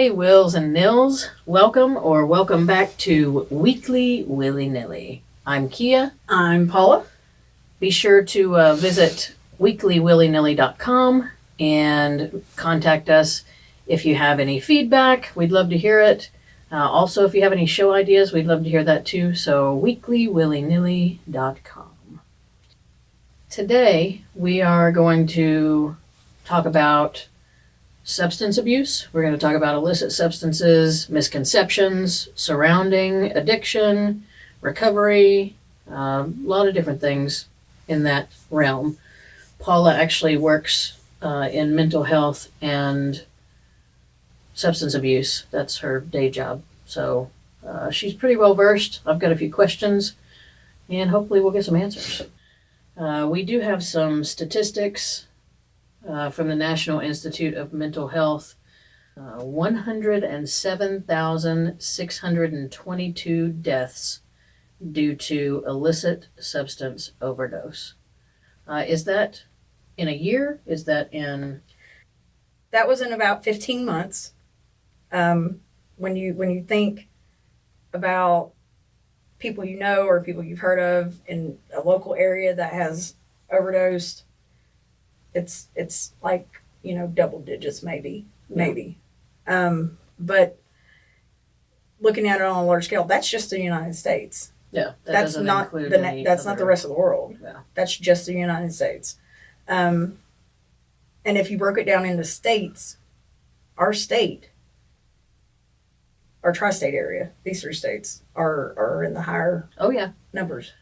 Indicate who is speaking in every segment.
Speaker 1: Hey, Wills and Nils, welcome back to Weekly Willy Nilly. I'm Kia.
Speaker 2: I'm Paula.
Speaker 1: Be sure to visit weeklywillynilly.com and contact us if you have any feedback. We'd love to hear it. Also, if you have any show ideas, we'd love to hear that too. So, weeklywillynilly.com. Today, we are going to talk about substance abuse. We're going to talk about illicit substances, misconceptions surrounding addiction, recovery, a lot of different things in that realm. Paula actually works in mental health and substance abuse. That's her day job. So she's pretty well versed. I've got a few questions, and hopefully we'll get some answers. We do have some statistics from the National Institute of Mental Health. 107,622 deaths due to illicit substance overdose. Is that in a year? Is that in...
Speaker 2: That was in about 15 months. When you think about people you know or people you've heard of in a local area that has overdosed, it's like, double digits maybe. But looking at it on a large scale, that's just the United States.
Speaker 1: Yeah,
Speaker 2: that's not not the rest of the world.
Speaker 1: Yeah.
Speaker 2: That's just the United States. And if you broke it down into states, our tri-state area, these three states are in the higher numbers.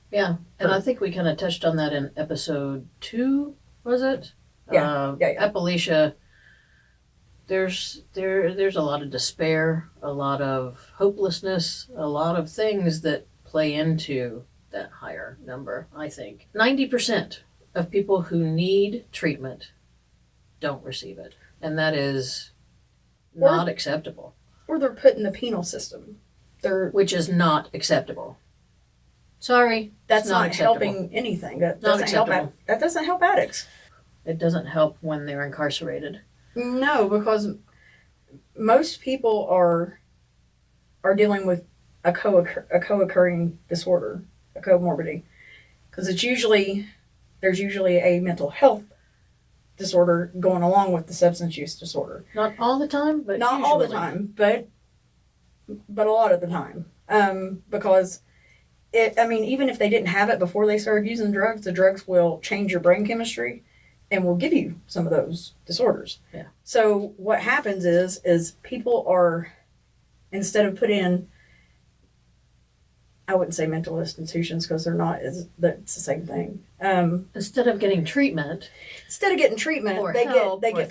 Speaker 1: Yeah, and I think we kind of touched on that in episode 2, was it?
Speaker 2: Yeah.
Speaker 1: Appalachia, there's a lot of despair, a lot of hopelessness, a lot of things that play into that higher number, I think. 90% of people who need treatment don't receive it, and that is not acceptable.
Speaker 2: Or they're put in the penal system.
Speaker 1: Which is not acceptable. Sorry,
Speaker 2: that's not
Speaker 1: acceptable.
Speaker 2: Helping anything. That doesn't help addicts.
Speaker 1: It doesn't help when they're incarcerated.
Speaker 2: No, because most people are dealing with a co-occurring disorder, a comorbidity, because there's usually a mental health disorder going along with the substance use disorder.
Speaker 1: Not all the time, but
Speaker 2: not
Speaker 1: usually.
Speaker 2: all the time, but a lot of the time, because even if they didn't have it before they started using drugs, the drugs will change your brain chemistry and will give you some of those disorders.
Speaker 1: Yeah.
Speaker 2: So what happens is people are, instead of put in, I wouldn't say mental institutions because they're not, it's the same thing.
Speaker 1: Instead of getting treatment,
Speaker 2: they get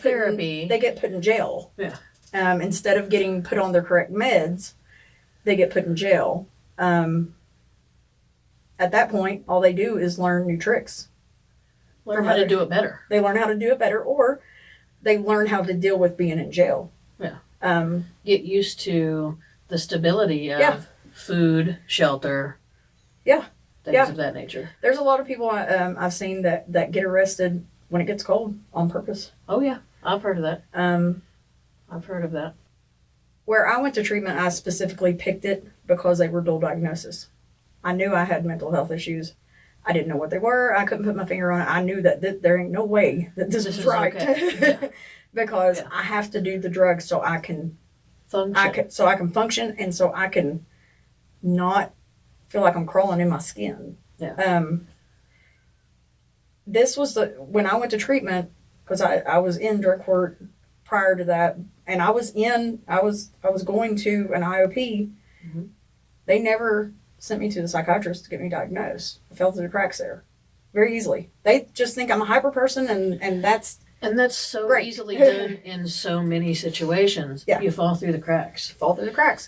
Speaker 1: therapy,
Speaker 2: they get put in jail.
Speaker 1: Yeah.
Speaker 2: Instead of getting put on their correct meds, they get put in jail. At that point, all they do is learn new tricks.
Speaker 1: Learn how to do it better.
Speaker 2: They learn how to do it better, or they learn how to deal with being in jail.
Speaker 1: Yeah. Get used to the stability of food, shelter.
Speaker 2: Yeah.
Speaker 1: Things of that nature.
Speaker 2: There's a lot of people I've seen that get arrested when it gets cold on purpose.
Speaker 1: Oh, yeah. I've heard of that. I've heard of that.
Speaker 2: Where I went to treatment, I specifically picked it because they were dual diagnosis. I knew I had mental health issues. I didn't know what they were. I couldn't put my finger on it. I knew that there ain't no way that this was right.
Speaker 1: Okay. Yeah.
Speaker 2: Because I have to do the drugs so I can function. So I can function, and so I can not feel like I'm crawling in my skin.
Speaker 1: Yeah.
Speaker 2: This was when I went to treatment, because I was in drug court prior to that, and I was going to an IOP.
Speaker 1: Mm-hmm.
Speaker 2: They never sent me to the psychiatrist to get me diagnosed. I fell through the cracks there very easily. They just think I'm a hyper person, and that's
Speaker 1: so
Speaker 2: great.
Speaker 1: Easily done in so many situations.
Speaker 2: Yeah.
Speaker 1: You fall through the cracks.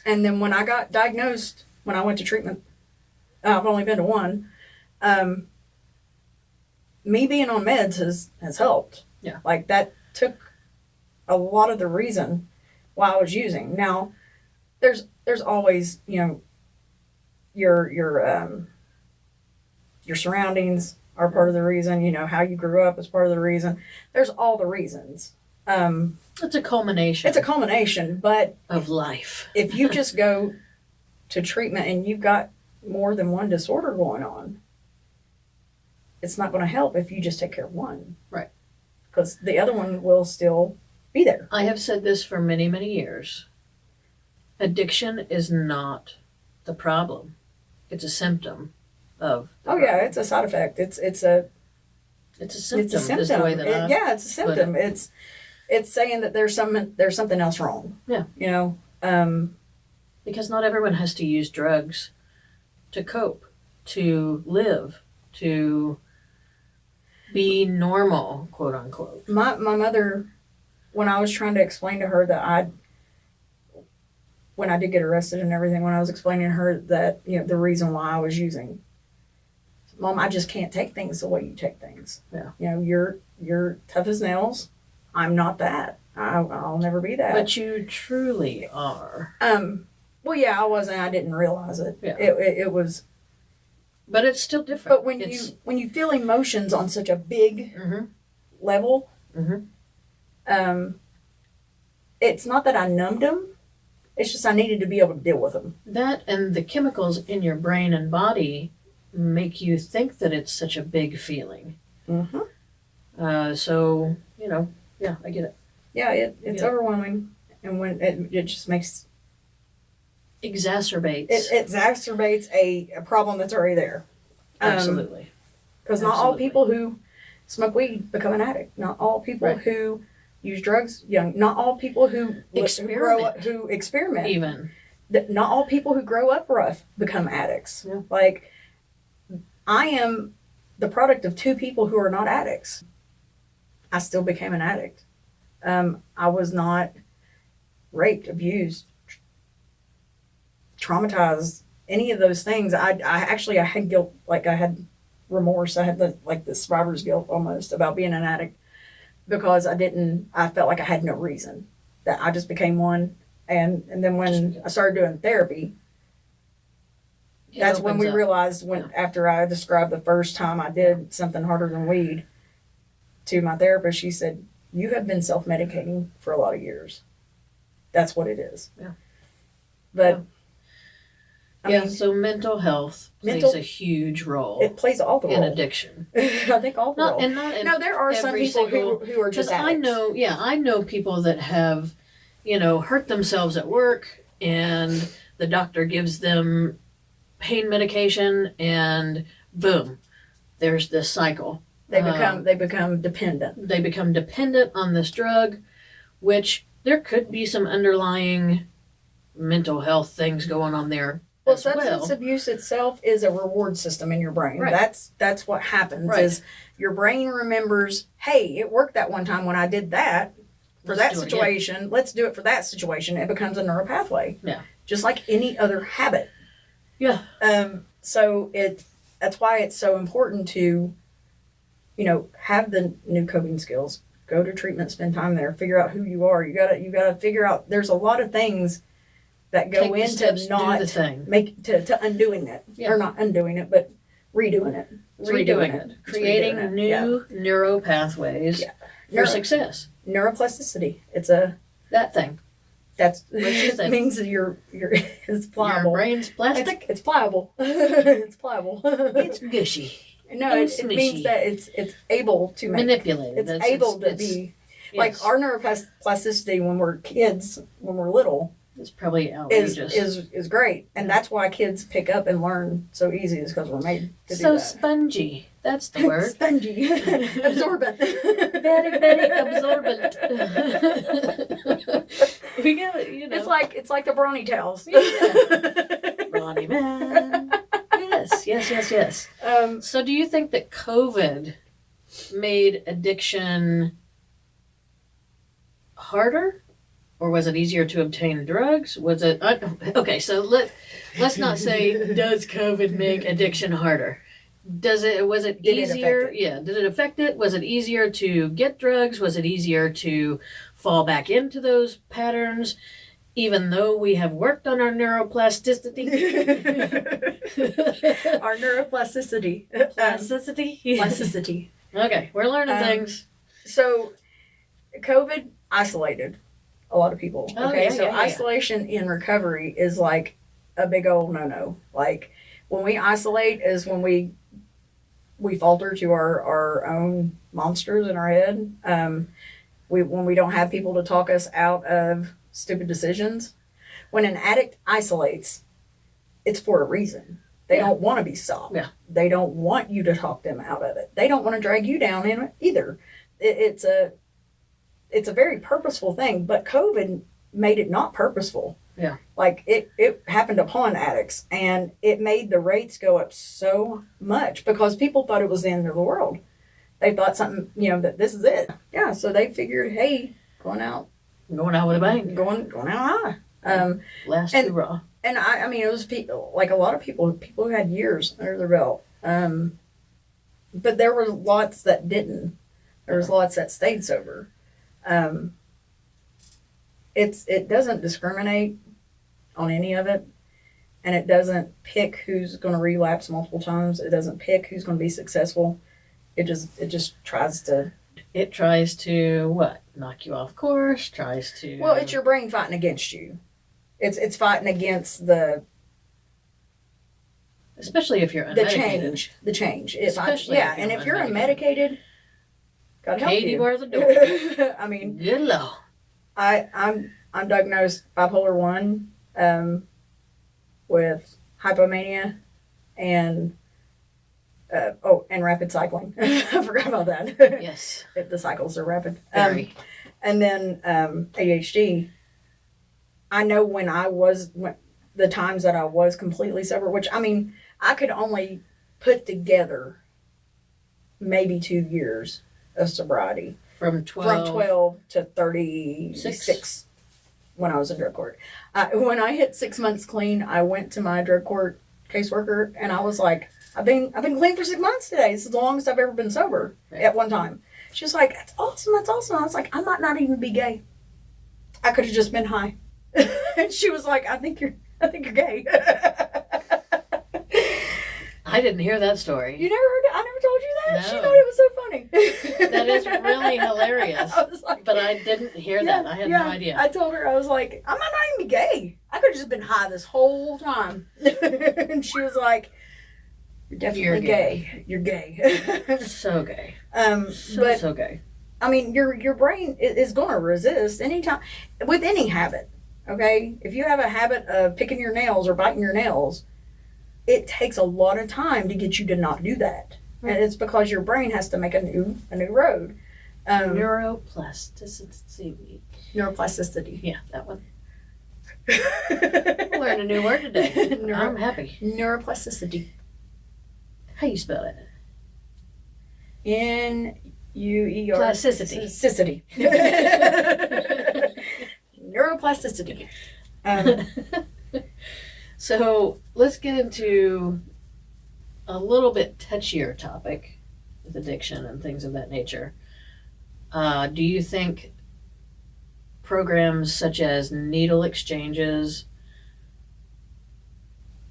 Speaker 2: And then when I got diagnosed, when I went to treatment, I've only been to one, me being on meds has helped.
Speaker 1: Yeah.
Speaker 2: Like, that took a lot of the reason why I was using. Now, there's always, your surroundings are part of the reason. How you grew up is part of the reason. There's all the reasons.
Speaker 1: It's a culmination.
Speaker 2: It's a culmination, but
Speaker 1: of life.
Speaker 2: if you just go to treatment and you've got more than one disorder going on, it's not going to help if you just take care of one.
Speaker 1: Right.
Speaker 2: Because the other one will still be there.
Speaker 1: I have said this for many, many years. Addiction is not the problem. It's a symptom of the problem.
Speaker 2: Yeah, it's a side effect. It's a
Speaker 1: symptom.
Speaker 2: It's a symptom.
Speaker 1: Is the way that
Speaker 2: it's a symptom. It's saying that there's something else wrong.
Speaker 1: Yeah.
Speaker 2: You know.
Speaker 1: Because not everyone has to use drugs to cope, to live, to be normal, quote unquote.
Speaker 2: My mother, when I was trying to explain to her that when I did get arrested and everything, when I was explaining to her that, you know, the reason why I was using, Mom, I just can't take things the way you take things.
Speaker 1: Yeah.
Speaker 2: You know, you're tough as nails. I'm not that. I'll never be that.
Speaker 1: But you truly are.
Speaker 2: Well, yeah, I wasn't. I didn't realize it.
Speaker 1: Yeah.
Speaker 2: It was.
Speaker 1: But it's still different.
Speaker 2: But when you feel emotions on such a big level, it's not that I numbed them. It's just I needed to be able to deal with them.
Speaker 1: That and the chemicals in your brain and body make you think that it's such a big feeling. So, you know, yeah, I get it.
Speaker 2: Yeah, it's overwhelming. And when it just makes...
Speaker 1: Exacerbates.
Speaker 2: It exacerbates a problem that's already there.
Speaker 1: Absolutely.
Speaker 2: Because not all people who smoke weed become an addict. Not all people who use drugs young. Not all people who experiment.
Speaker 1: Even.
Speaker 2: Not all people who grow up rough become addicts.
Speaker 1: Yeah.
Speaker 2: Like, I am the product of two people who are not addicts. I still became an addict. I was not raped, abused, traumatized, any of those things. I had guilt, like I had remorse. I had the survivor's guilt almost about being an addict because I felt like I had no reason. That I just became one. And then when I started doing therapy, that's when we realized after I described the first time I did something harder than weed to my therapist, she said, "You have been self-medicating for a lot of years. That's what it is."
Speaker 1: Yeah.
Speaker 2: But I mean,
Speaker 1: so mental health plays a huge role.
Speaker 2: It plays all the role
Speaker 1: in addiction.
Speaker 2: I think all the role. No, there are some people who are just addicts.
Speaker 1: I know people that have, hurt themselves at work, and the doctor gives them pain medication, and boom, there's this cycle.
Speaker 2: They become dependent.
Speaker 1: They become dependent on this drug, which there could be some underlying mental health things going on there.
Speaker 2: Well, substance abuse itself is a reward system in your brain.
Speaker 1: Right.
Speaker 2: That's what happens is your brain remembers, hey, it worked that one time when I did that for that situation. Let's do it for that situation. It becomes a neural pathway.
Speaker 1: Yeah.
Speaker 2: Just like any other habit.
Speaker 1: Yeah.
Speaker 2: So that's why it's so important to, have the new coping skills. Go to treatment, spend time there, figure out who you are. You gotta figure out there's a lot of things that go into not to undoing it. Yeah. Or not undoing it, but redoing it.
Speaker 1: Redoing it. Creating new neuro pathways for success.
Speaker 2: Neuroplasticity. It's
Speaker 1: that thing.
Speaker 2: It means that it's pliable.
Speaker 1: Your brain's plastic?
Speaker 2: It's pliable. It's pliable.
Speaker 1: It's gushy.
Speaker 2: No, it means that it's able to
Speaker 1: manipulate.
Speaker 2: It's able to be like our neuroplasticity when we're kids, when we're little.
Speaker 1: It's probably outrageous.
Speaker 2: Is great, and that's why kids pick up and learn so easy. Is because we're made to do that.
Speaker 1: So spongy. That's the word.
Speaker 2: Spongy, absorbent.
Speaker 1: Very, very absorbent. We got
Speaker 2: It's like the brawny towels.
Speaker 1: Yeah. Brawny man. Yes. So do you think that COVID made addiction harder? Or was it easier to obtain drugs? Was it... okay, so let's not say, does COVID make addiction harder? Was it easier? Did it affect it? Was it easier to get drugs? Was it easier to fall back into those patterns? Even though we have worked on our neuroplasticity.
Speaker 2: Our neuroplasticity.
Speaker 1: Plasticity?
Speaker 2: Plasticity.
Speaker 1: Okay, we're learning things.
Speaker 2: So... COVID isolated a lot of people.
Speaker 1: Oh,
Speaker 2: Okay,
Speaker 1: yeah,
Speaker 2: so
Speaker 1: yeah, yeah.
Speaker 2: isolation in recovery is like a big old no. Like when we isolate is when we falter to our own monsters in our head. When we don't have people to talk us out of stupid decisions. When an addict isolates, it's for a reason. They don't want to be stopped.
Speaker 1: Yeah.
Speaker 2: They don't want you to talk them out of it. They don't want to drag you down in it either. It's a very purposeful thing, but COVID made it not purposeful.
Speaker 1: Yeah.
Speaker 2: Like it happened upon addicts, and it made the rates go up so much because people thought it was the end of the world. They thought something, that this is it. Yeah, so they figured, hey, going out
Speaker 1: with a bang.
Speaker 2: Going out high.
Speaker 1: Last
Speaker 2: and-
Speaker 1: hurrah.
Speaker 2: And I mean, it was people, like a lot of people who had years under their belt. But there were lots that didn't. There was lots that stayed sober. It doesn't discriminate on any of it, and it doesn't pick who's going to relapse multiple times. It doesn't pick who's going to be successful. It just tries to.
Speaker 1: It tries to what? Knock you off course. Tries to.
Speaker 2: Well, it's your brain fighting against you. It's fighting against
Speaker 1: especially if you're unmedicated.
Speaker 2: the change.
Speaker 1: Especially if you're
Speaker 2: and if you're
Speaker 1: unmedicated.
Speaker 2: unmedicated, God help
Speaker 1: Katie
Speaker 2: you.
Speaker 1: bar the door.
Speaker 2: I mean,
Speaker 1: Good Lord.
Speaker 2: I'm diagnosed bipolar 1 with hypomania and and rapid cycling. I forgot about that.
Speaker 1: Yes.
Speaker 2: The cycles are rapid.
Speaker 1: Very.
Speaker 2: And then ADHD. I know when the times that I was completely sober, which I mean, I could only put together maybe 2 years of sobriety.
Speaker 1: From 12
Speaker 2: to 36 when I was in drug court. When I hit 6 months clean, I went to my drug court caseworker and I was like, I've been clean for 6 months today. This is the longest I've ever been sober at one time. She was like, that's awesome. I was like, I might not even be gay. I could have just been high. And she was like, I think you're gay.
Speaker 1: I didn't hear that story.
Speaker 2: You never heard it? I never told you that?
Speaker 1: No.
Speaker 2: She thought it was so funny.
Speaker 1: That is really hilarious.
Speaker 2: I was like,
Speaker 1: but I didn't hear that. I had no idea.
Speaker 2: I told her, I was like, I might not even be gay. I could have just been high this whole time. And she was like, you're definitely gay. You're gay.
Speaker 1: So gay. So gay.
Speaker 2: I mean, your brain is going to resist anytime with any habit. Okay, if you have a habit of picking your nails or biting your nails, it takes a lot of time to get you to not do that, and it's because your brain has to make a new road.
Speaker 1: Neuroplasticity.
Speaker 2: Neuroplasticity.
Speaker 1: Yeah, that one. I learned a new word today. I'm happy.
Speaker 2: Neuroplasticity.
Speaker 1: How you spell it?
Speaker 2: N-U-E-R.
Speaker 1: Plasticity.
Speaker 2: Neuroplasticity.
Speaker 1: So let's get into a little bit touchier topic with addiction and things of that nature. Do you think programs such as needle exchanges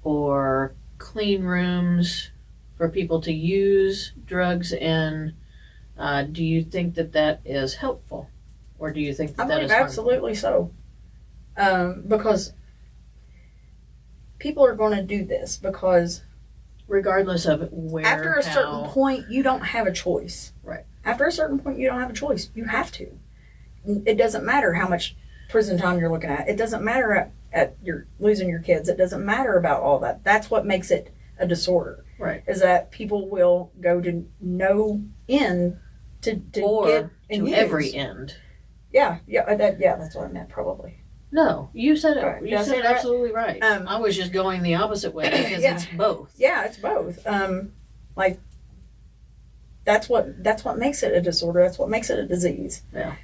Speaker 1: or clean rooms for people to use drugs in, do you think that is helpful? Or do you think that
Speaker 2: I believe
Speaker 1: is harmful?
Speaker 2: absolutely so. Because people are going to do this because
Speaker 1: regardless of where,
Speaker 2: after a certain point, you don't have a choice.
Speaker 1: Right.
Speaker 2: After a certain point, you don't have a choice. You have to. It doesn't matter how much prison time you're looking at. It doesn't matter at you're losing your kids. It doesn't matter about all that. That's what makes it a disorder.
Speaker 1: Right.
Speaker 2: Is that people will go to no end to
Speaker 1: or
Speaker 2: get and
Speaker 1: to
Speaker 2: use.
Speaker 1: every end.
Speaker 2: Yeah, that's what I meant probably.
Speaker 1: No, you said it.
Speaker 2: Right.
Speaker 1: You
Speaker 2: Did I
Speaker 1: said
Speaker 2: say
Speaker 1: it
Speaker 2: that?
Speaker 1: absolutely right. I was just going the opposite way because
Speaker 2: Yeah.
Speaker 1: it's both.
Speaker 2: Yeah, it's both. Like that's what makes it a disorder. That's what makes it a disease.
Speaker 1: Yeah.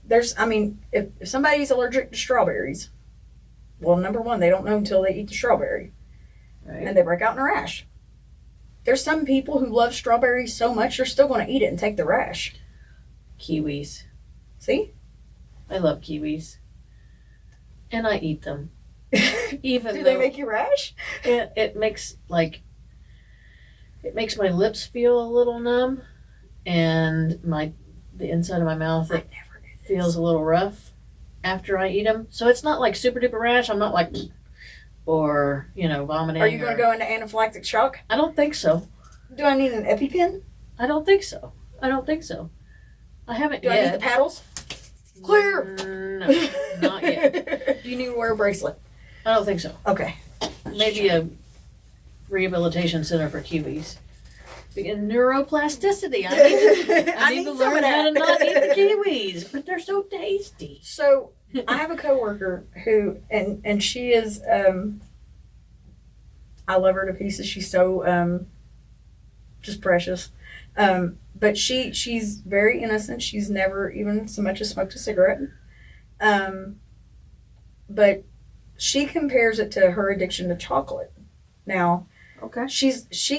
Speaker 2: If somebody's allergic to strawberries, well, number one, they don't know until they eat the strawberry,
Speaker 1: Right.
Speaker 2: and they break out in a rash. There's some people who love strawberries so much they're still going to eat it and take the rash.
Speaker 1: Kiwis.
Speaker 2: See?
Speaker 1: I love kiwis. And I eat them. Even
Speaker 2: Do
Speaker 1: though
Speaker 2: they make you rash?
Speaker 1: it makes my lips feel a little numb and my the inside of my mouth.
Speaker 2: I
Speaker 1: It
Speaker 2: never do this.
Speaker 1: feels a little rough after I eat them. So it's not like super duper rash. I'm not like, or, vomiting.
Speaker 2: Are you going to go into anaphylactic shock?
Speaker 1: I don't think so.
Speaker 2: Do I need an EpiPen?
Speaker 1: I don't think so. I haven't
Speaker 2: Do
Speaker 1: yet.
Speaker 2: I need the paddles? Clear.
Speaker 1: No, not yet.
Speaker 2: Do you need to wear a bracelet?
Speaker 1: I don't think so.
Speaker 2: Okay.
Speaker 1: Maybe a rehabilitation center for kiwis. Neuroplasticity. I need to
Speaker 2: some
Speaker 1: learn
Speaker 2: of
Speaker 1: how to
Speaker 2: that.
Speaker 1: not eat the kiwis, but they're so tasty.
Speaker 2: So I have a coworker who, and she is, I love her to pieces. She's so just precious. But she's very innocent. She's never even so much as smoked a cigarette. But she compares it to her addiction to chocolate. Now,
Speaker 1: Okay.
Speaker 2: she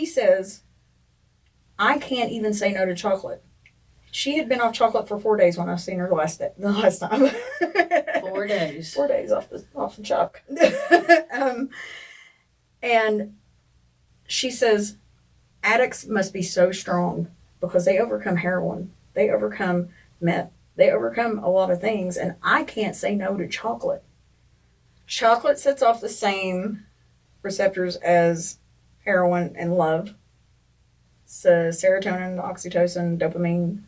Speaker 2: says, I can't even say no to chocolate. She had been off chocolate for 4 days when I seen her the last time.
Speaker 1: 4 days.
Speaker 2: 4 days off the chalk. And she says, addicts must be so strong because they overcome heroin, they overcome meth, they overcome a lot of things, and I can't say no to chocolate. Chocolate sets off the same receptors as heroin and love. So serotonin, oxytocin, dopamine,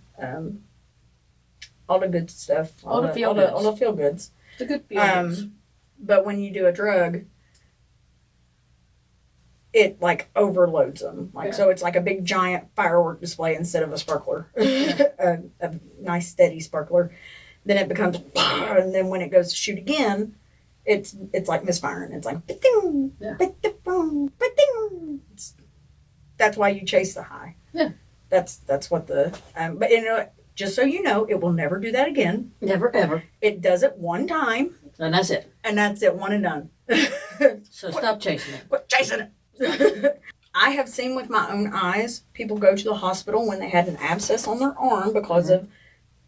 Speaker 2: all the good stuff.
Speaker 1: All the feel goods.
Speaker 2: All the feel goods.
Speaker 1: It's a good feeling.
Speaker 2: But when you do a drug, it like overloads them. Like,
Speaker 1: Yeah.
Speaker 2: so it's like a big giant firework display instead of a sparkler.
Speaker 1: Yeah.
Speaker 2: a nice steady sparkler. Then it becomes, and then when it goes to shoot again, it's like misfiring. It's like, ba-ding,
Speaker 1: Yeah.
Speaker 2: ba-da-boom, ba-ding. That's why you chase the high.
Speaker 1: Yeah.
Speaker 2: That's what the, but just so you know, it will never do that again.
Speaker 1: Never ever.
Speaker 2: It does it one time,
Speaker 1: And that's it.
Speaker 2: and that's it, one and done.
Speaker 1: So stop chasing it.
Speaker 2: Quit chasing it. I have seen with my own eyes people go to the hospital when they had an abscess on their arm because of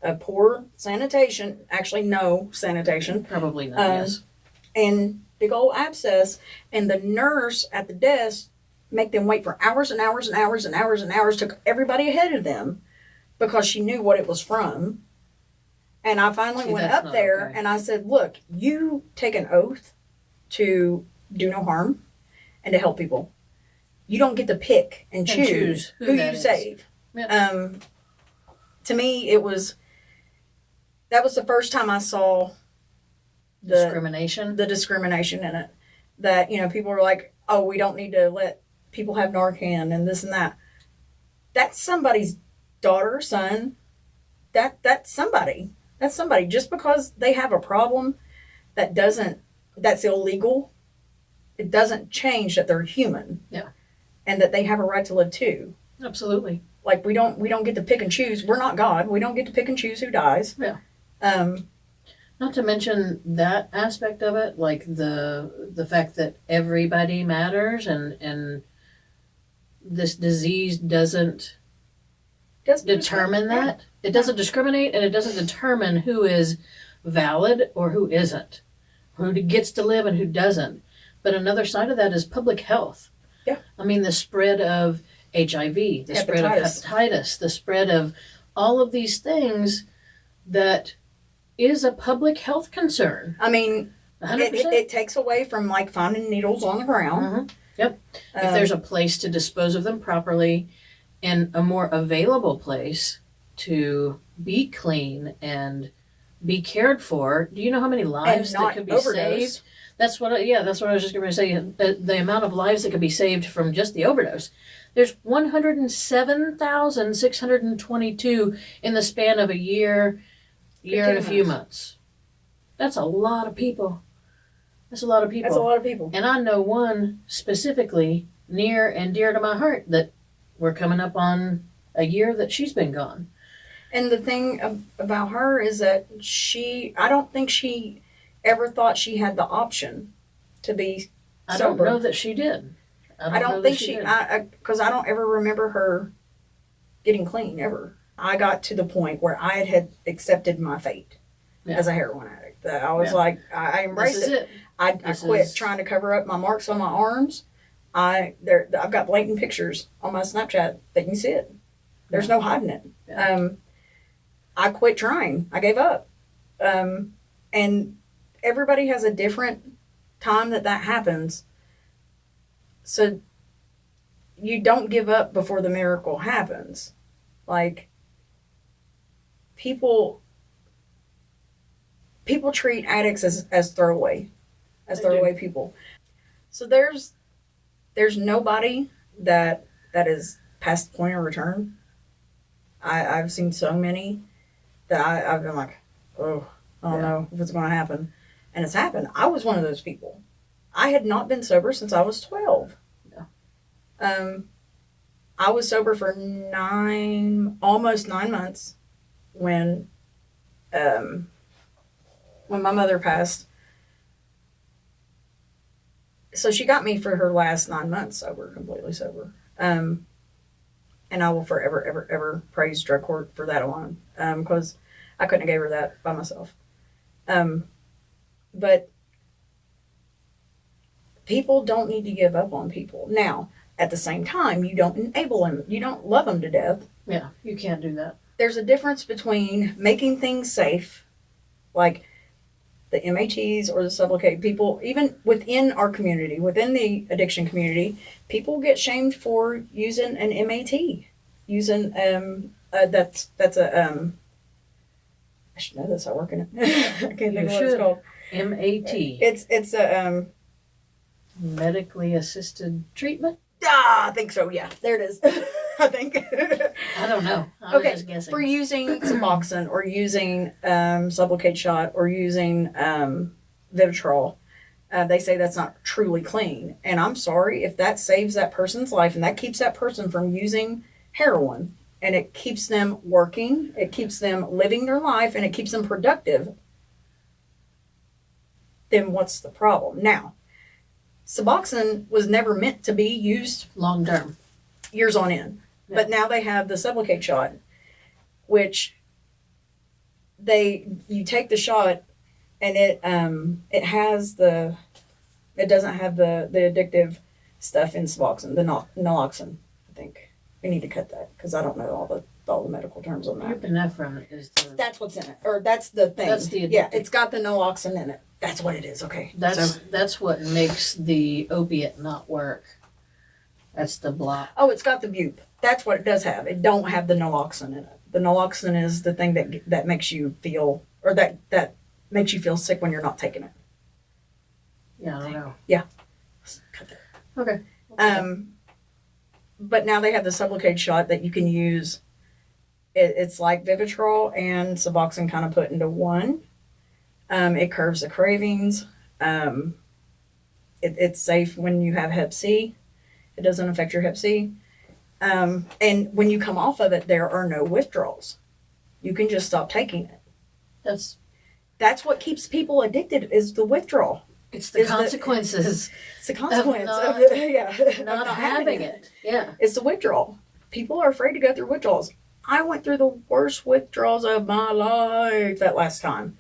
Speaker 2: a poor sanitation, actually no sanitation,
Speaker 1: Probably not, yes.
Speaker 2: and big old abscess, and the nurse at the desk make them wait for hours and hours and hours and hours and hours, took everybody ahead of them because she knew what it was from. And I finally
Speaker 1: See,
Speaker 2: went
Speaker 1: that's
Speaker 2: up
Speaker 1: not
Speaker 2: there
Speaker 1: okay.
Speaker 2: and I said, look, you take an oath to do no harm and to help people. You don't get to pick and choose who
Speaker 1: that
Speaker 2: you
Speaker 1: is.
Speaker 2: save.
Speaker 1: Yep.
Speaker 2: To me, that was the first time I saw
Speaker 1: Discrimination.
Speaker 2: the discrimination in it. That, people were like, oh, we don't need to let people have Narcan and this and that. That's somebody's daughter, son. That's somebody. That's somebody. Just because they have a problem that's illegal, it doesn't change that they're human.
Speaker 1: Yeah.
Speaker 2: And that they have a right to live too.
Speaker 1: Absolutely.
Speaker 2: Like we don't get to pick and choose. We're not God. We don't get to pick and choose who dies.
Speaker 1: Yeah.
Speaker 2: Not
Speaker 1: to mention that aspect of it, like the fact that everybody matters and this disease doesn't determine that. It doesn't discriminate, and it doesn't determine who is valid or who isn't, who gets to live and who doesn't. But another side of that is public health.
Speaker 2: Yeah.
Speaker 1: I mean, the spread of HIV, the spread of hepatitis, the spread of all of these things that is a public health concern.
Speaker 2: I mean,
Speaker 1: 100%.
Speaker 2: it takes away from like finding needles on the ground.
Speaker 1: Mm-hmm. Yep. If there's a place to dispose of them properly and a more available place to be clean and be cared for, do you know how many lives that could be saved? That's what I was just going to say. The amount of lives that could be saved from just the overdose. There's 107,622 in the span of a year and a few months. That's a lot of people. That's a lot of people. And I know one specifically near and dear to my heart that we're coming up on a year that she's been gone.
Speaker 2: And the thing about her is that I don't think she ever thought she had the option to be sober.
Speaker 1: I don't know that she did.
Speaker 2: I don't think she because I don't ever remember her getting clean ever. I got to the point where I had accepted my fate as a heroin addict. I was like, I embraced it. I quit trying to cover up my marks on my arms. I've got blatant pictures on my Snapchat that you can see it. There's no hiding it.
Speaker 1: Yeah.
Speaker 2: I quit trying. I gave up. And everybody has a different time that happens. So you don't give up before the miracle happens. Like, people treat addicts as throwaway people. So there's nobody that is past the point of return. I've seen so many that I've been like, oh, I don't know if it's going to happen. And it's happened. I was one of those people. I had not been sober since I was 12. Yeah. I was sober for almost 9 months when my mother passed. So she got me for her last 9 months sober, completely sober. And I will forever, ever, ever praise drug court for that alone. Because I couldn't have gave her that by myself. But people don't need to give up on people. Now, at the same time, you don't enable them. You don't love them to death.
Speaker 1: Yeah, you can't do that.
Speaker 2: There's a difference between making things safe, like the MATs or the Sublocade people, even within our community, within the addiction community, people get shamed for using an MAT. Using, that's a, I should know this, I work in it. I can't think of what it's called.
Speaker 1: MAT.
Speaker 2: It's a,
Speaker 1: medically assisted treatment?
Speaker 2: I think so, yeah. There it is. I think.
Speaker 1: I don't know. I was just guessing.
Speaker 2: For using Suboxone or using Sublocade shot or using Vivitrol, they say that's not truly clean. And I'm sorry, if that saves that person's life and that keeps that person from using heroin and it keeps them working, it keeps them living their life, and it keeps them productive, then what's the problem? Now, Suboxone was never meant to be used
Speaker 1: long term,
Speaker 2: years on end. Yeah. But now they have the Sublocade shot, which you take the shot and it doesn't have the addictive stuff in Suboxone, the naloxone. I think we need to cut that because I don't know all the medical terms on that.
Speaker 1: Epinephrine is
Speaker 2: that's what's in it, or that's the thing.
Speaker 1: That's the addictive.
Speaker 2: Yeah, it's got the naloxone in it. That's what it is. Okay.
Speaker 1: That's what makes the opiate not work. That's the block.
Speaker 2: Oh, it's got the bupe. That's what it does have. It don't have the naloxone in it. The naloxone is the thing that makes you feel, or that makes you feel sick when you're not taking it.
Speaker 1: Yeah, I don't know.
Speaker 2: Yeah.
Speaker 1: Okay.
Speaker 2: But now they have the Sublocade shot that you can use. It's like Vivitrol and Suboxone kind of put into one. It curbs the cravings. It's safe when you have Hep C. It doesn't affect your Hep C. And when you come off of it, there are no withdrawals. You can just stop taking it. That's what keeps people addicted is the withdrawal.
Speaker 1: It's the consequences.
Speaker 2: It's the consequence of
Speaker 1: not having it. Yeah.
Speaker 2: It's the withdrawal. People are afraid to go through withdrawals. I went through the worst withdrawals of my life that last time.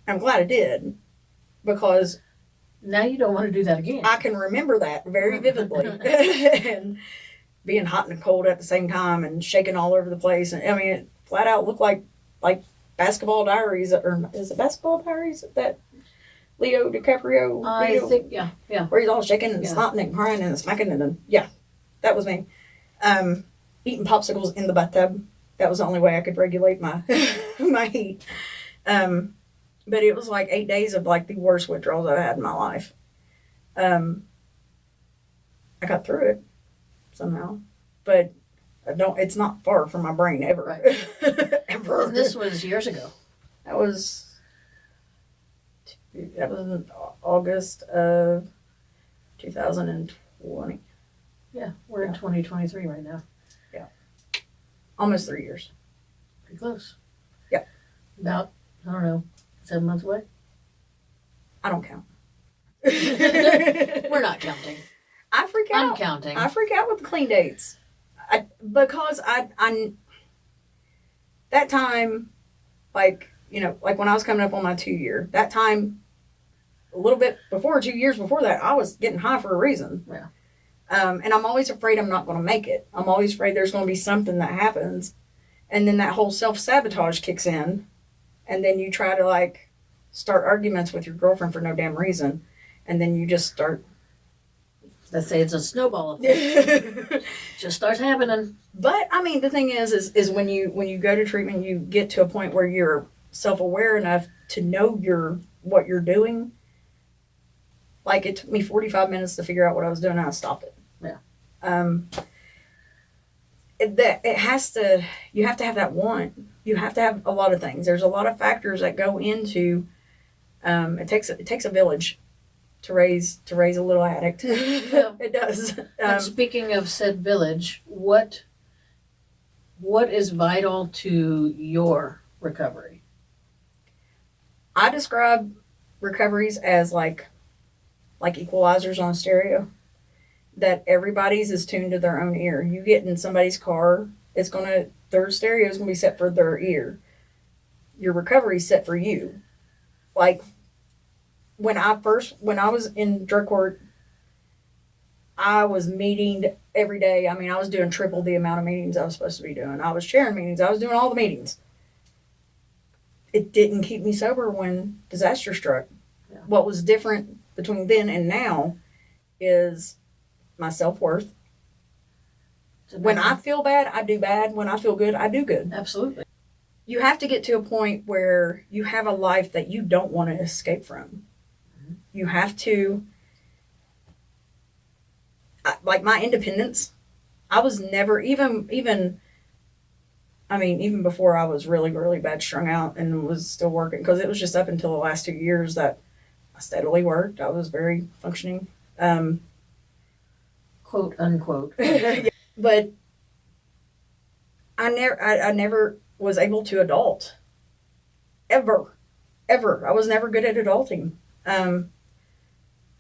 Speaker 2: I'm glad I did, because
Speaker 1: now you don't want to do that again.
Speaker 2: I can remember that very vividly. And being hot and cold at the same time and shaking all over the place. And I mean, it flat out looked like Basketball Diaries, or is it Basketball Diaries that Leo DiCaprio?
Speaker 1: I think, yeah.
Speaker 2: Where he's all shaking and snotting and crying and smacking and that was me. Eating popsicles in the bathtub. That was the only way I could regulate my my heat. But it was like 8 days of like the worst withdrawals I've had in my life. I got through it somehow, but it's not far from my brain ever.
Speaker 1: Right.
Speaker 2: Ever.
Speaker 1: And this was years ago.
Speaker 2: That was in August of 2020.
Speaker 1: Yeah, we're in 2023 right now.
Speaker 2: Yeah. Almost 3 years.
Speaker 1: Pretty close.
Speaker 2: Yeah.
Speaker 1: About, I don't know, 7 months away?
Speaker 2: I don't count.
Speaker 1: We're not counting.
Speaker 2: I freak out.
Speaker 1: I'm counting.
Speaker 2: I freak out with the clean dates. Because that time, like when I was coming up on my 2 year, that time, a little bit before, 2 years before that, I was getting high for a reason.
Speaker 1: Yeah.
Speaker 2: And I'm always afraid I'm not going to make it. I'm always afraid there's going to be something that happens And then that whole self-sabotage kicks in. And then you try to, like, start arguments with your girlfriend for no damn reason. And then you just start.
Speaker 1: Let's say it's a snowball effect. Just starts happening.
Speaker 2: But, I mean, the thing is when you go to treatment, you get to a point where you're self-aware enough to know what you're doing. Like, it took me 45 minutes to figure out what I was doing, and I stopped it.
Speaker 1: Yeah.
Speaker 2: You have to have that want. You have to have a lot of things. There's a lot of factors that go into, it takes a village to raise a little addict.
Speaker 1: Yeah.
Speaker 2: It does.
Speaker 1: But speaking of said village, what is vital to your recovery?
Speaker 2: I describe recoveries as like equalizers on a stereo. That everybody's is tuned to their own ear. You get in somebody's car, their stereo is gonna be set for their ear. Your recovery's set for you. Like, when I was in drug court, I was meeting every day. I mean, I was doing triple the amount of meetings I was supposed to be doing. I was chairing meetings. I was doing all the meetings. It didn't keep me sober when disaster struck.
Speaker 1: Yeah.
Speaker 2: What was different between then and now is my self-worth. When I feel bad, I do bad. When I feel good, I do good.
Speaker 1: Absolutely.
Speaker 2: You have to get to a point where you have a life that you don't want to escape from. Mm-hmm. You have to, like my independence, I was never, even before I was really, really bad strung out and was still working, because it was just up until the last 2 years that I steadily worked. I was very functioning.
Speaker 1: Quote unquote.
Speaker 2: But I never was able to adult. Ever. I was never good at adulting. I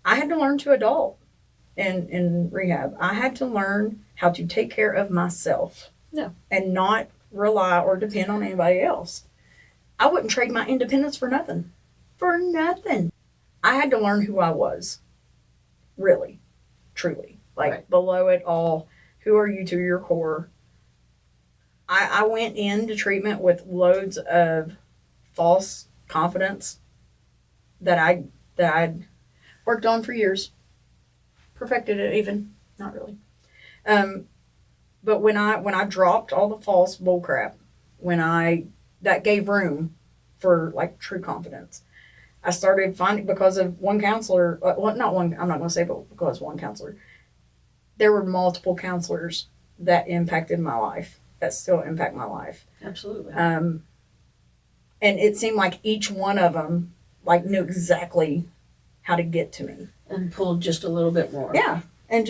Speaker 2: had to learn to adult in rehab. I had to learn how to take care of myself.
Speaker 1: Yeah.
Speaker 2: And not rely or depend on anybody else. I wouldn't trade my independence for nothing. For nothing. I had to learn who I was. Really. Truly. Like, right. Below it all, who are you to your core? I went into treatment with loads of false confidence that I'd worked on for years. Perfected it even. Not really. But when I dropped all the false bullcrap, that gave room for, like, true confidence. I started finding, because of one counselor, I'm not going to say, but because one counselor, there were multiple counselors that impacted my life, that still impact my life.
Speaker 1: Absolutely.
Speaker 2: And it seemed like each one of them, like, knew exactly how to get to me.
Speaker 1: And pulled just a little bit more.
Speaker 2: Yeah. And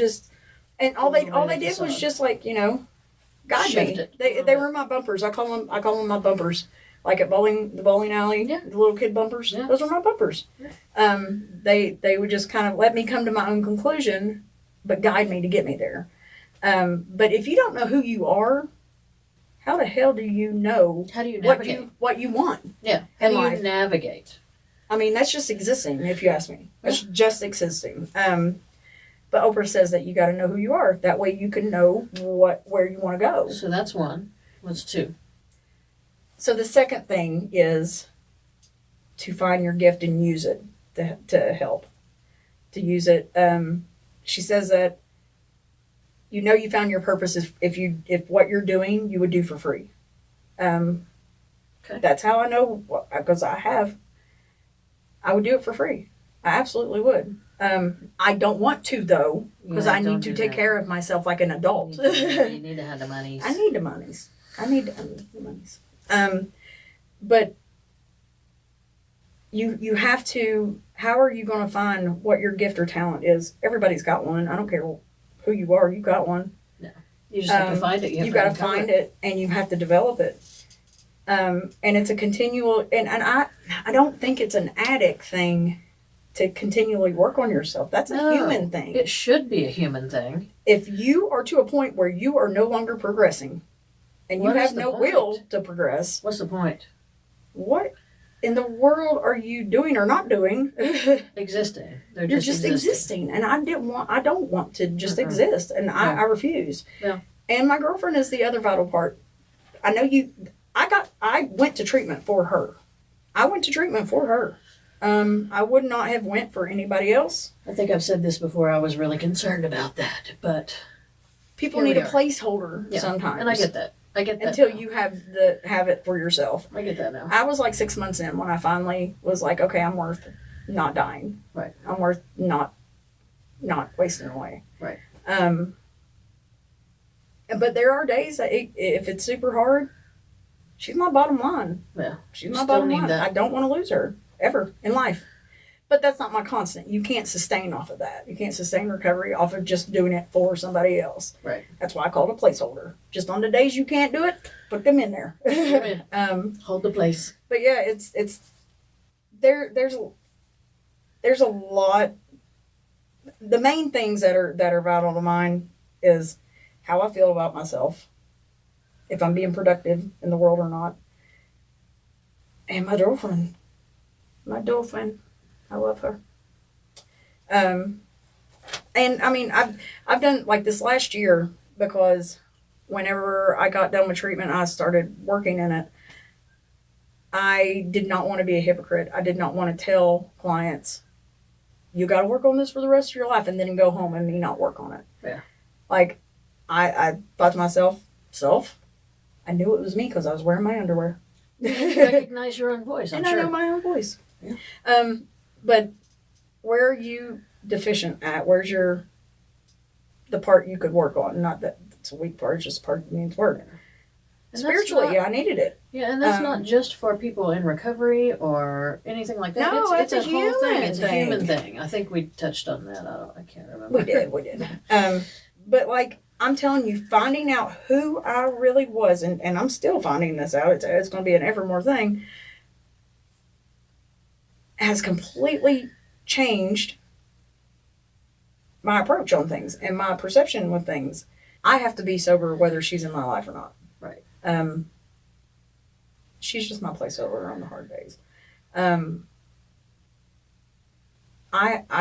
Speaker 2: all they did was just, like, guide
Speaker 1: Shift
Speaker 2: me. They were my bumpers. I call them my bumpers. Like at the bowling alley,
Speaker 1: yeah.
Speaker 2: The little kid bumpers. Yeah. Those are my bumpers. Yeah. They would just kind of let me come to my own conclusion, but guide me to get me there. But if you don't know who you are, how the hell do you know?
Speaker 1: How do you navigate?
Speaker 2: What you want?
Speaker 1: Yeah. How do you navigate?
Speaker 2: I mean, that's just existing, if you ask me. That's just existing. But Oprah says that you got to know who you are. That way you can know where you want to go.
Speaker 1: So that's one. What's two?
Speaker 2: So the second thing is to find your gift and use it to help. To use it. She says that you found your purpose if what you're doing you would do for free.
Speaker 1: Okay.
Speaker 2: That's how I know, because I would do it for free. I absolutely would. I don't want to, though, because I need to take care of myself like an adult.
Speaker 1: You need to have the monies.
Speaker 2: I need the monies. But you have to, how are you going to find what your gift or talent is? Everybody's got one. I don't care who you are. You got one.
Speaker 1: No. You just have to find it.
Speaker 2: You got to find it, and you have to develop it. And it's a continual, and I don't think it's an addict thing to continually work on yourself. That's a human thing.
Speaker 1: It should be a human thing.
Speaker 2: If you are to a point where you are no longer progressing, and you have no will to progress.
Speaker 1: What's the point?
Speaker 2: What in the world are you doing or not doing?
Speaker 1: Existing.
Speaker 2: You're just existing. And I don't want to just exist. And I refuse.
Speaker 1: Yeah.
Speaker 2: And my girlfriend is the other vital part. I know you. I went to treatment for her. I went to treatment for her. I would not have went for anybody else.
Speaker 1: I think I've said this before. I was really concerned about that, but
Speaker 2: People
Speaker 1: Here
Speaker 2: need
Speaker 1: we
Speaker 2: a
Speaker 1: are.
Speaker 2: placeholder
Speaker 1: yeah,
Speaker 2: sometimes.
Speaker 1: and I get that. I get that
Speaker 2: Until
Speaker 1: now.
Speaker 2: you have it for yourself.
Speaker 1: I get that now.
Speaker 2: I was like 6 months in when I finally was like, okay, I'm worth not dying.
Speaker 1: Right.
Speaker 2: I'm worth not wasting away.
Speaker 1: Right.
Speaker 2: But there are days that if it's super hard, she's my bottom line.
Speaker 1: Yeah.
Speaker 2: She's my
Speaker 1: Still
Speaker 2: bottom
Speaker 1: need
Speaker 2: line.
Speaker 1: that.
Speaker 2: I don't want to lose her ever in life. But that's not my constant. You can't sustain off of that. You can't sustain recovery off of just doing it for somebody else.
Speaker 1: Right.
Speaker 2: That's why I call it a placeholder. Just on the days you can't do it, put them in there.
Speaker 1: Hold the place.
Speaker 2: But yeah, it's there's a lot. The main things that are vital to mine is how I feel about myself, if I'm being productive in the world or not, and my girlfriend. My dolphin. I love her. And I mean, I've done like this last year because whenever I got done with treatment, I started working in it. I did not want to be a hypocrite. I did not want to tell clients, you got to work on this for the rest of your life and then go home and me not work on it.
Speaker 1: Yeah.
Speaker 2: Like, I thought to myself, I knew it was me because I was wearing my underwear.
Speaker 1: You recognize your own voice, I'm
Speaker 2: And
Speaker 1: sure.
Speaker 2: I know my own voice.
Speaker 1: Yeah.
Speaker 2: But where are you deficient at? Where's the part you could work on? Not that it's a weak part, it's just part that needs work.
Speaker 1: And
Speaker 2: Spiritually, I needed it.
Speaker 1: Yeah, and that's not just for people in recovery or anything like that.
Speaker 2: No,
Speaker 1: it's
Speaker 2: it's a
Speaker 1: whole thing.
Speaker 2: human
Speaker 1: It's a human
Speaker 2: thing.
Speaker 1: thing. I think we touched on that. I can't remember.
Speaker 2: We did. But like, I'm telling you, finding out who I really was, and I'm still finding this out, it's going to be an ever more thing, has completely changed my approach on things and my perception with things. I have to be sober whether she's in my life or not.
Speaker 1: Right.
Speaker 2: She's just my placeholder on the hard days. I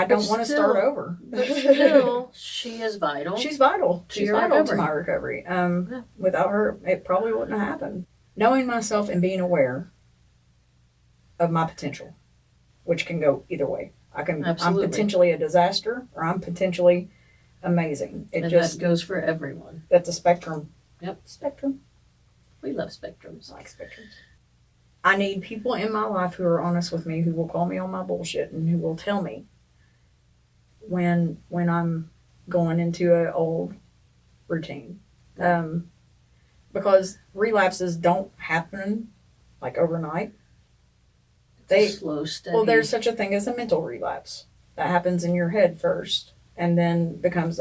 Speaker 2: don't want to start over.
Speaker 1: But still, she is vital.
Speaker 2: She's vital.
Speaker 1: To
Speaker 2: She's
Speaker 1: your
Speaker 2: vital
Speaker 1: recovery.
Speaker 2: to my recovery.
Speaker 1: Yeah.
Speaker 2: Without her, it probably wouldn't have happened. Knowing myself and being aware of my potential, which can go either way.
Speaker 1: Absolutely.
Speaker 2: I'm potentially a disaster, or I'm potentially amazing.
Speaker 1: and that goes for everyone.
Speaker 2: That's a spectrum.
Speaker 1: Yep.
Speaker 2: Spectrum.
Speaker 1: We love spectrums.
Speaker 2: I like spectrums. I need people in my life who are honest with me, who will call me on my bullshit, and who will tell me when I'm going into an old routine. Because relapses don't happen like overnight.
Speaker 1: It's a slow, steady.
Speaker 2: Well, there's such a thing as a mental relapse that happens in your head first, and then becomes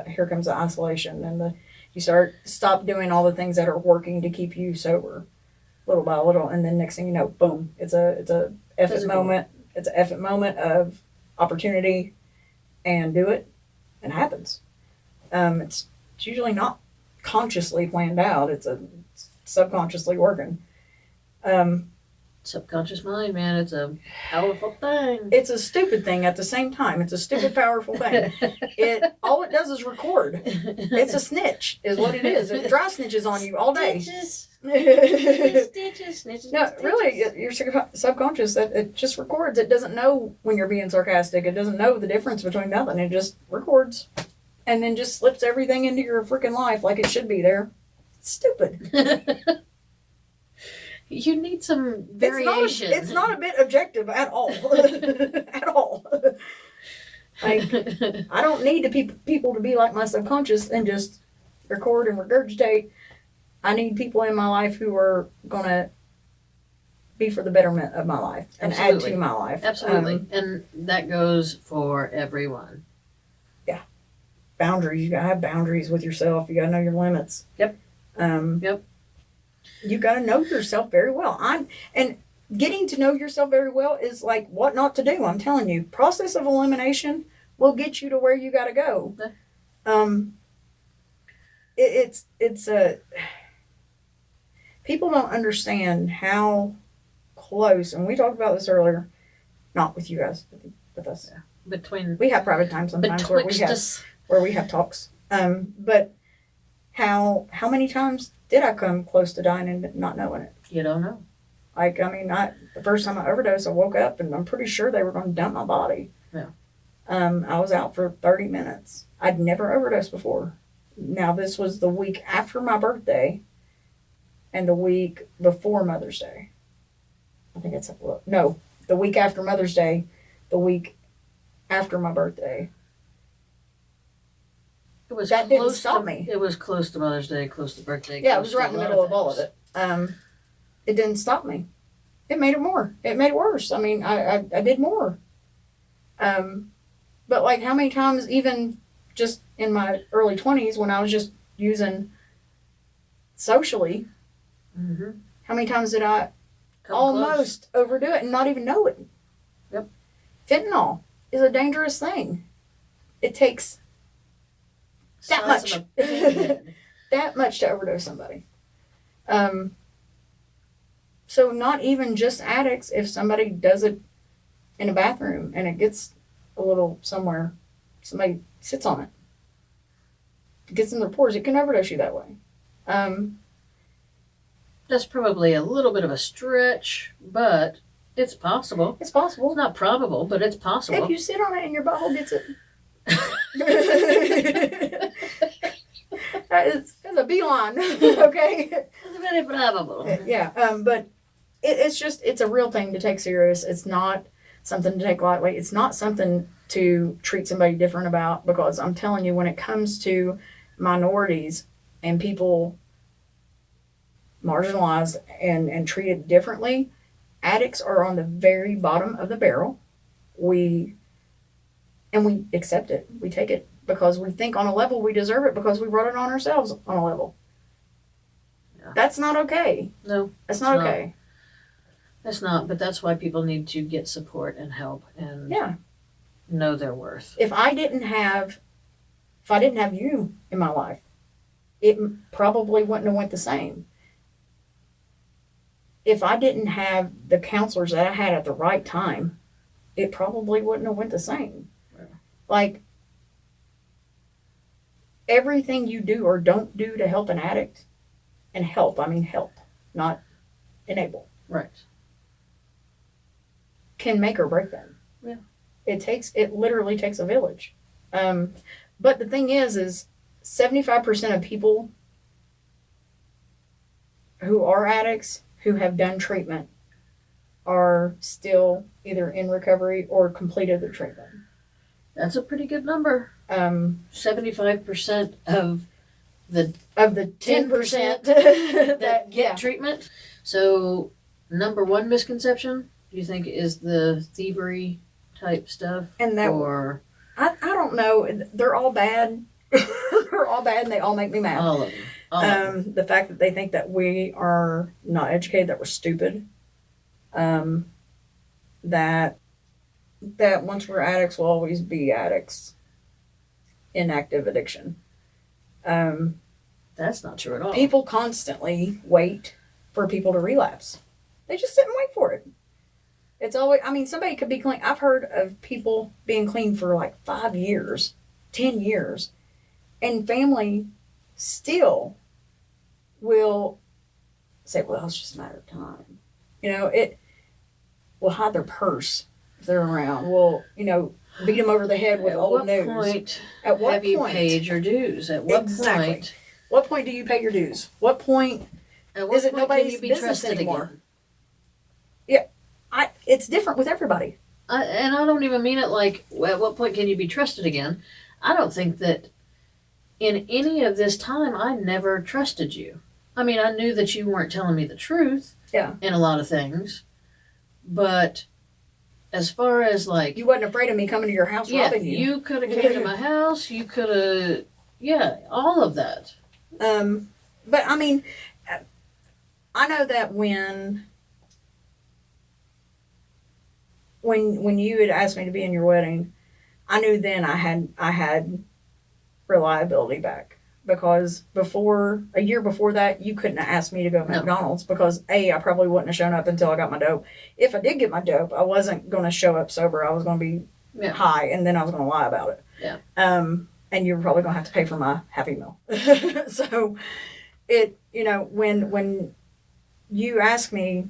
Speaker 2: here comes the isolation, and you stop doing all the things that are working to keep you sober, little by little, and then next thing you know, boom! It's a effort
Speaker 1: Physical.
Speaker 2: moment. It's an effort moment of opportunity, and do it, and it happens. It's usually not consciously planned out. It's subconsciously working.
Speaker 1: Subconscious mind, man, it's a powerful thing.
Speaker 2: It's a stupid thing at the same time. It's a stupid, powerful thing. All it does is record. It's a snitch, is what it is. It dry snitches on you all day.
Speaker 1: Stitches.
Speaker 2: No,
Speaker 1: Stitches.
Speaker 2: really, your subconscious, it just records. It doesn't know when you're being sarcastic. It doesn't know the difference between nothing. It just records, and then just slips everything into your freaking life like it should be there. It's stupid.
Speaker 1: You need some variation.
Speaker 2: It's not a bit objective at all. At all. Like, I don't need people to be like my subconscious and just record and regurgitate. I need people in my life who are going to be for the betterment of my life and
Speaker 1: Absolutely.
Speaker 2: add to my life.
Speaker 1: Absolutely. And that goes for everyone.
Speaker 2: Boundaries. You got to have boundaries with yourself. You got to know your limits.
Speaker 1: Yep.
Speaker 2: Yep. You got to know yourself very well. And getting to know yourself very well is like what not to do. I'm telling you, process of elimination will get you to where you got to go.
Speaker 1: Okay.
Speaker 2: It's people don't understand how close, and we talked about this earlier, not with you guys, but with us.
Speaker 1: Between
Speaker 2: We have private time sometimes
Speaker 1: betwixt us.
Speaker 2: where we have talks. But how many times Did I come close to dying and not knowing it?
Speaker 1: You don't know.
Speaker 2: Like, I mean, the first time I overdosed, I woke up and I'm pretty sure they were going to dump my body.
Speaker 1: Yeah.
Speaker 2: I was out for 30 minutes. I'd never overdosed before. Now, this was the week after my birthday and the week before Mother's Day. I think it's, no, the week after Mother's Day, the week after my birthday. That didn't stop me.
Speaker 1: It was close to Mother's Day, close to birthday.
Speaker 2: Yeah, it was right in the middle of all of it. It didn't stop me. It made it more. It made it worse. I mean, I did more. But like, how many times, even just in my early 20s, when I was just using socially,
Speaker 1: Mm-hmm.
Speaker 2: how many times did I almost overdo it and not even know it?
Speaker 1: Yep.
Speaker 2: Fentanyl is a dangerous thing. It takes that much. That much to overdose somebody. So not even just addicts, if somebody does it in a bathroom and it gets a little somewhere, somebody sits on it, gets in their pores, it can overdose you that way.
Speaker 1: That's probably a little bit of a stretch, but it's possible.
Speaker 2: It's possible.
Speaker 1: It's not probable, but it's possible.
Speaker 2: If you sit on it and your butthole gets it. It's a beeline, okay?
Speaker 1: It's very probable.
Speaker 2: Yeah, but it's a real thing to take serious. It's not something to take lightly. It's not something to treat somebody different about, because I'm telling you, when it comes to minorities and people marginalized and treated differently, addicts are on the very bottom of the barrel. We accept it. We take it because we think on a level we deserve it, because we brought it on ourselves on a level.
Speaker 1: Yeah.
Speaker 2: That's not okay.
Speaker 1: No.
Speaker 2: That's not okay.
Speaker 1: That's not, but that's why people need to get support and help and know their worth.
Speaker 2: If I didn't have you in my life, it probably wouldn't have went the same. If I didn't have the counselors that I had at the right time, it probably wouldn't have went the same.
Speaker 1: Yeah.
Speaker 2: Like, everything you do or don't do to help an addict, and help, not enable.
Speaker 1: Right.
Speaker 2: Can make or break them.
Speaker 1: Yeah.
Speaker 2: It literally takes a village. But the thing is 75% of people who are addicts, who have done treatment, are still either in recovery or completed their treatment.
Speaker 1: That's a pretty good number. 75% of the
Speaker 2: 10%
Speaker 1: that get treatment. So, number one misconception, do you think, is the thievery type stuff?
Speaker 2: And that,
Speaker 1: or
Speaker 2: I don't know. They're all bad. They're all bad, and they all make me mad.
Speaker 1: all of them. All of them.
Speaker 2: The fact that they think that we are not educated, that we're stupid, that once we're addicts, we'll always be addicts. Inactive addiction.
Speaker 1: That's not true at all.
Speaker 2: People constantly wait for people to relapse. They just sit and wait for it. It's always, somebody could be clean. I've heard of people being clean for like 5 years, 10 years, and family still will say, well, it's just a matter of time. It will hide their purse if they're around. Will, beat them over the head with old news.
Speaker 1: At what point have you paid your dues? At what point?
Speaker 2: What point do you pay your dues? What point is it nobody's business anymore? Again? Yeah, it's different with everybody.
Speaker 1: And I don't even mean it like, at what point can you be trusted again? I don't think that in any of this time I never trusted you. I knew that you weren't telling me the truth in a lot of things, but as far as like...
Speaker 2: You wasn't afraid of me coming to your house robbing you.
Speaker 1: You could have came to my house, you could have... Yeah, all of that.
Speaker 2: But I know that when you had asked me to be in your wedding, I knew then I had reliability back, because a year before that, you couldn't have asked me to go to McDonald's, because I probably wouldn't have shown up until I got my dope. If I did get my dope, I wasn't going to show up sober. I was going to be high, and then I was going to lie about it.
Speaker 1: Yeah.
Speaker 2: And you were probably going to have to pay for my Happy Meal. So when you asked me,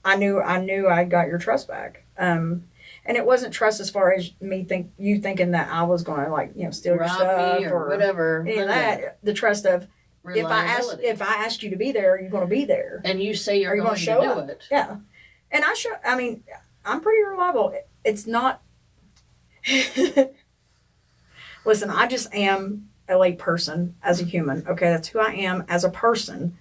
Speaker 2: I knew I got your trust back. And it wasn't trust as far as you thinking that I was going to, like, steal your
Speaker 1: Rob
Speaker 2: stuff
Speaker 1: me or whatever.
Speaker 2: any of that. The trust of, if I asked you to be there, you're going to be there.
Speaker 1: And you say you're
Speaker 2: Are you
Speaker 1: going to
Speaker 2: show
Speaker 1: do
Speaker 2: up?
Speaker 1: it.
Speaker 2: Yeah. And I'm pretty reliable. It's not. Listen, I just am a late person as a human. Okay, that's who I am as a person.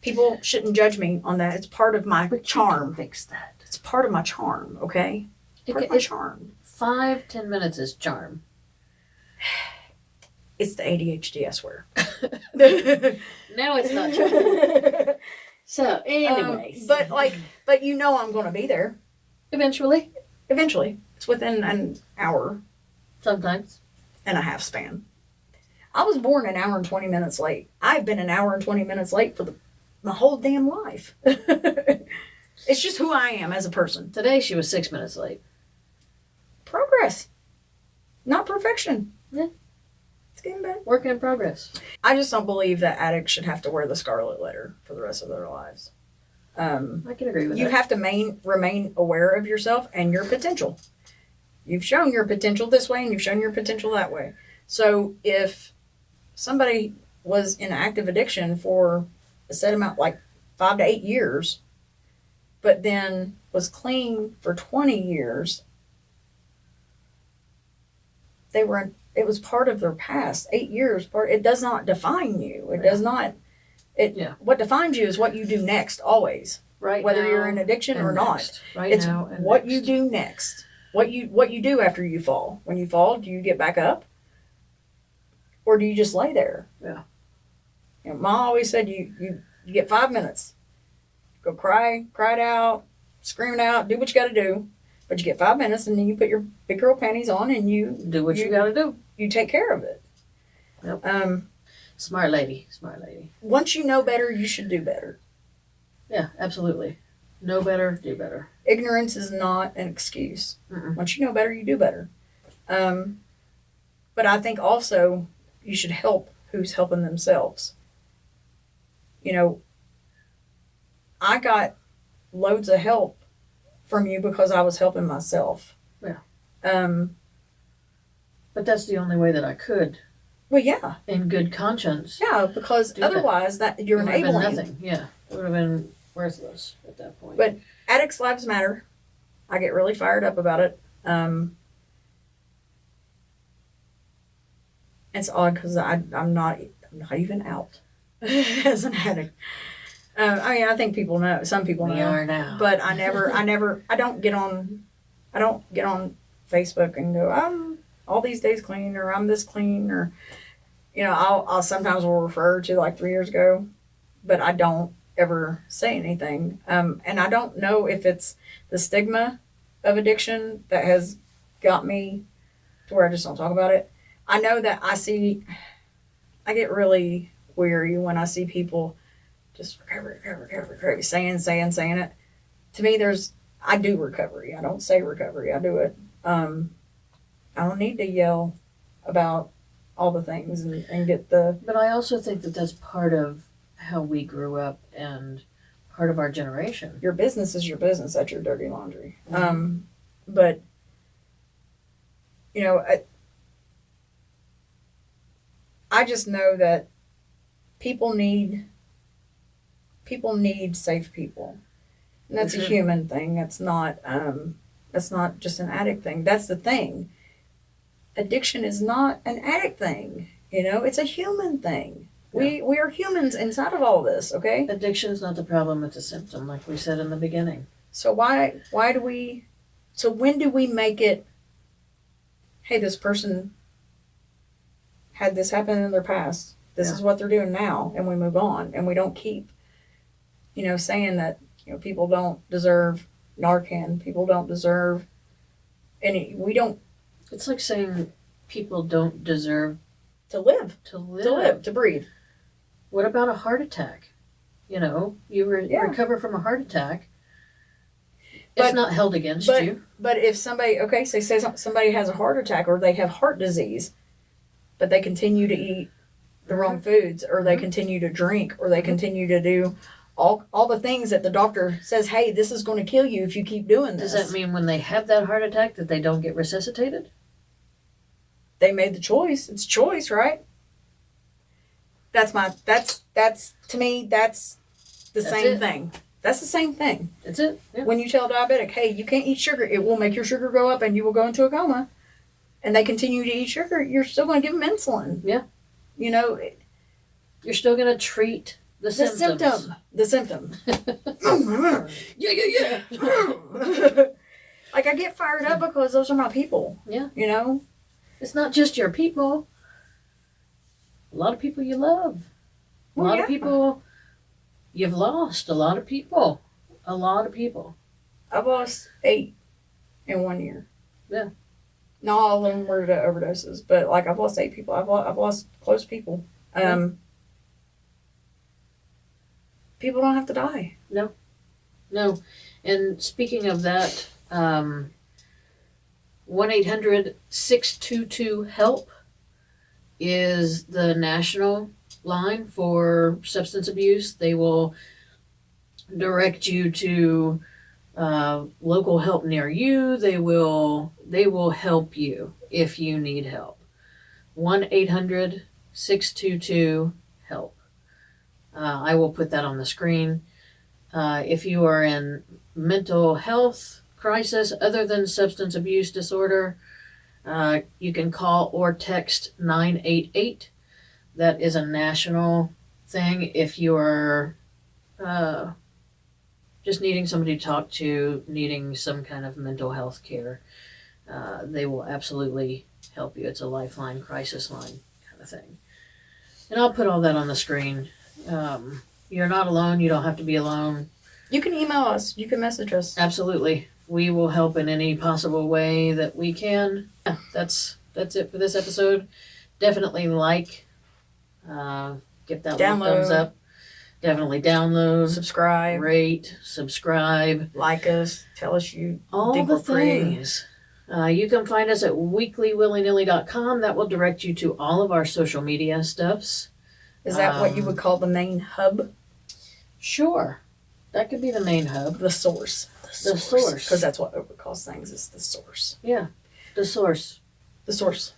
Speaker 2: People shouldn't judge me on that. It's part of my charm.
Speaker 1: Fix that.
Speaker 2: It's part of my charm. Okay, part of my charm.
Speaker 1: 5-10 minutes is charm.
Speaker 2: It's the ADHD, I swear.
Speaker 1: Now it's not charm. So, anyways.
Speaker 2: But I'm going to be there.
Speaker 1: Eventually.
Speaker 2: It's within an hour.
Speaker 1: Sometimes.
Speaker 2: And a half span. I was born an hour and 20 minutes late. I've been an hour and 20 minutes late for my whole damn life. It's just who I am as a person.
Speaker 1: Today she was 6 minutes late.
Speaker 2: Progress. Not perfection.
Speaker 1: Yeah.
Speaker 2: It's getting better.
Speaker 1: Work in progress.
Speaker 2: I just don't believe that addicts should have to wear the scarlet letter for the rest of their lives.
Speaker 1: I can agree with that.
Speaker 2: You have to remain aware of yourself and your potential. You've shown your potential this way and you've shown your potential that way. So if somebody was in active addiction for a set amount, like 5 to 8 years, but then was clean for 20 years, it was part of their past. 8 years, it does not define you. It does not. What defines you is what you do next, always.
Speaker 1: Right.
Speaker 2: Whether
Speaker 1: now
Speaker 2: you're in addiction or
Speaker 1: next.
Speaker 2: not.
Speaker 1: Right
Speaker 2: it's
Speaker 1: now and
Speaker 2: what
Speaker 1: next.
Speaker 2: you do next. What you do after you fall. When you fall, do you get back up? Or do you just lay there?
Speaker 1: Yeah.
Speaker 2: Mom always said you get 5 minutes. Go cry it out, scream it out, do what you got to do. But you get 5 minutes, and then you put your big girl panties on, and you
Speaker 1: do what you got to do.
Speaker 2: You take care of it.
Speaker 1: Yep. Smart lady.
Speaker 2: Once you know better, you should do better.
Speaker 1: Yeah, absolutely. Know better, do better.
Speaker 2: Ignorance is not an excuse.
Speaker 1: Mm-mm.
Speaker 2: Once you know better, you do better. But I think also you should help who's helping themselves. I got loads of help from you because I was helping myself.
Speaker 1: Yeah.
Speaker 2: But
Speaker 1: that's the only way that I could.
Speaker 2: Well, yeah.
Speaker 1: In good conscience.
Speaker 2: Yeah, because otherwise that you're enabling.
Speaker 1: Nothing. Yeah, it would have been worthless at that point.
Speaker 2: But addicts' lives matter. I get really fired up about it. It's odd because I'm not even out as an addict. I think people know. Some people know.
Speaker 1: We are now.
Speaker 2: But I don't get on Facebook and go, I'm all these days clean, or I'm this clean, or, I'll sometimes will refer to like 3 years ago, but I don't ever say anything. And I don't know if it's the stigma of addiction that has got me to where I just don't talk about it. I know that I get really weary when I see people just recovery, saying it. To me, I do recovery. I don't say recovery. I do it. I don't need to yell about all the things and get the...
Speaker 1: But I also think that that's part of how we grew up and part of our generation.
Speaker 2: Your business is your business. That's your dirty laundry. Mm-hmm. But, I just know that people need safe people. And that's a human thing. That's not just an addict thing. That's the thing. Addiction is not an addict thing. It's a human thing. Yeah. We are humans inside of all this, okay?
Speaker 1: Addiction is not the problem, it's a symptom, like we said in the beginning.
Speaker 2: So when do we make it, hey, this person had this happen in their past. This is what they're doing now, and we move on, and we don't keep, saying that, people don't deserve Narcan, people don't deserve we don't.
Speaker 1: It's like saying people don't deserve
Speaker 2: to live, to breathe.
Speaker 1: What about a heart attack? You recover from a heart attack. It's not held against you.
Speaker 2: But if somebody, say somebody has a heart attack or they have heart disease, but they continue to eat the wrong foods, or they continue to drink, or they continue to do all the things that the doctor says, hey, this is going to kill you if you keep doing this.
Speaker 1: Does that mean when they have that heart attack that they don't get resuscitated?
Speaker 2: They made the choice. It's choice, right? That's to me, that's the same thing. That's the same thing.
Speaker 1: That's it. Yeah.
Speaker 2: When you tell a diabetic, hey, you can't eat sugar, it will make your sugar go up and you will go into a coma, and they continue to eat sugar, you're still going to give them insulin.
Speaker 1: Yeah.
Speaker 2: You know,
Speaker 1: you're still going to treat the symptoms.
Speaker 2: The symptom. Yeah. Like, I get fired up because those are my people.
Speaker 1: Yeah.
Speaker 2: You know?
Speaker 1: It's not just your people. A lot of people you love. A lot of people you've lost. A lot of people.
Speaker 2: I've lost 8 in 1 year.
Speaker 1: Yeah.
Speaker 2: Not all of them were to overdoses, but like I've lost 8 people. I've lost close people. People don't have to die.
Speaker 1: No. And speaking of that, 1-800-622-HELP is the national line for substance abuse. They will direct you to local help near you. They will help you if you need help. 1-800-622-HELP. I will put that on the screen. If you are in mental health crisis other than substance abuse disorder, you can call or text 988. That is a national thing. If you are just needing somebody to talk to, needing some kind of mental health care, they will absolutely help you. It's a lifeline, crisis line kind of thing. And I'll put all that on the screen. You're not alone. You don't have to be alone.
Speaker 2: You can email us. You can message us.
Speaker 1: Absolutely. We will help in any possible way that we can. Yeah, that's it for this episode. Definitely get that little thumbs up. Definitely download,
Speaker 2: subscribe,
Speaker 1: rate, subscribe,
Speaker 2: like us, tell us you
Speaker 1: all
Speaker 2: think
Speaker 1: the
Speaker 2: we're pretty.
Speaker 1: things. You can find us at weeklywillynilly.com. That will direct you to all of our social media stuffs.
Speaker 2: Is that what you would call the main hub?
Speaker 1: Sure. That could be the main hub.
Speaker 2: The source.
Speaker 1: The source.
Speaker 2: Because that's what Oprah calls things, is the source.
Speaker 1: Yeah. The source.
Speaker 2: The source.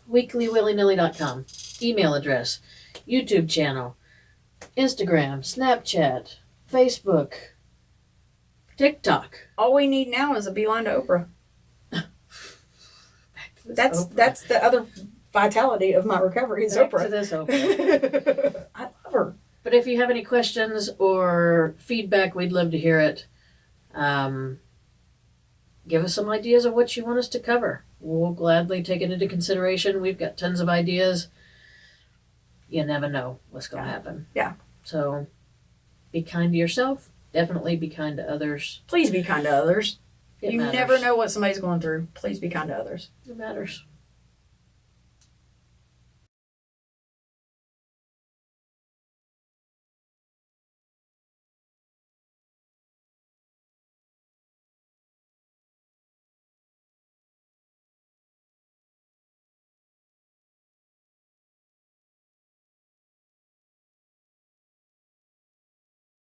Speaker 1: weeklywillynilly.com. Email address. YouTube channel. Instagram. Snapchat. Facebook. TikTok.
Speaker 2: All we need now is a beeline to Oprah. That's the other vitality of my recovery is Oprah.
Speaker 1: To this Oprah.
Speaker 2: I love her.
Speaker 1: But if you have any questions or feedback, we'd love to hear it. Give us some ideas of what you want us to cover. We'll gladly take it into consideration. We've got tons of ideas. You never know what's going to happen.
Speaker 2: Yeah.
Speaker 1: So be kind to yourself. Definitely be kind to others.
Speaker 2: Please be kind to others.
Speaker 1: It
Speaker 2: you
Speaker 1: matters.
Speaker 2: never know what somebody's going through. Please be kind to others.
Speaker 1: It matters.